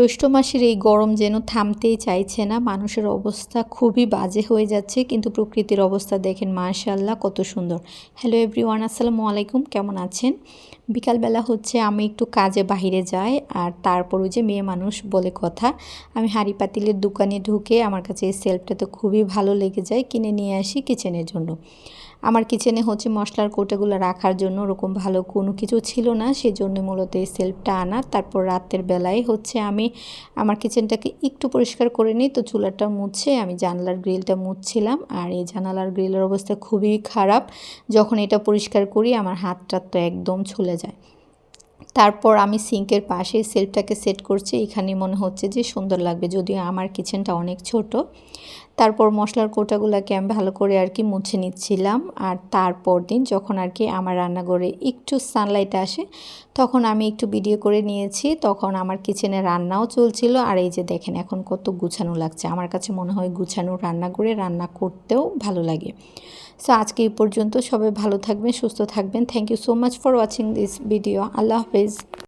জ্যৈষ্ঠ মাসের এই গরম যেন থামতেই চাইছে না। মানুষের অবস্থা খুবই বাজে হয়ে যাচ্ছে, কিন্তু প্রকৃতির অবস্থা দেখেন মাশাআল্লাহ কত সুন্দর। হ্যালো এভরিওয়ান, আসসালামু আলাইকুম, কেমন আছেন? বিকালবেলা হচ্ছে আমি একটু কাজে বাহিরে যাই, আর তারপর ওই যে মেয়ে মানুষ বলে কথা, আমি হাঁড়ি পাতিলের দোকানে ঢুকে আমার কাছে এই সেলফটা তো খুবই ভালো লেগে যায়, কিনে নিয়ে আসি কিচেনের জন্য। আমার কিচেনে হচ্ছে মশলার কৌটাগুলো রাখার জন্য ওরকম ভালো কোনো কিছু ছিল না, সেজন্য মূলত এই সেলফটা আনা। তারপর রাতের বেলায় হচ্ছে আমি আমার কিচেনটাকে একটু পরিষ্কার করে নিই, তো চুলাটা মুছে আমি জানালার গ্রিলটা মুছছিলাম। আর এই জানালার গ্রিলের অবস্থা খুবই খারাপ, যখন এটা পরিষ্কার করি আমার হাতটা তো একদম ছুলে যায়। তারপর আমি সিঙ্কের পাশে সেলফটাকে সেট করছি, এখানে মনে হচ্ছে যে সুন্দর লাগবে, যদিও আমার কিচেনটা অনেক ছোট। তারপর মশলার কৌটাগুলোকে আমি ভালো করে আর কি মুছে নিচ্ছিলাম। আর তারপর দিন যখন আর কি আমার রান্নাঘরে একটু সানলাইট আসে, তখন আমি একটু ভিডিও করে নিয়েছি। তখন আমার কিচেনে রান্নাও চলছিল, আর এই যে দেখেন এখন কত গুছানো লাগছে। আমার কাছে মনে হয় গুছানো রান্নাঘরে রান্না করতেও ভালো লাগে। সো আজকে এই পর্যন্ত, সবাই ভালো থাকবেন, সুস্থ থাকবেন। Thank you so much for watching this video. আল্লাহ হাফেজ।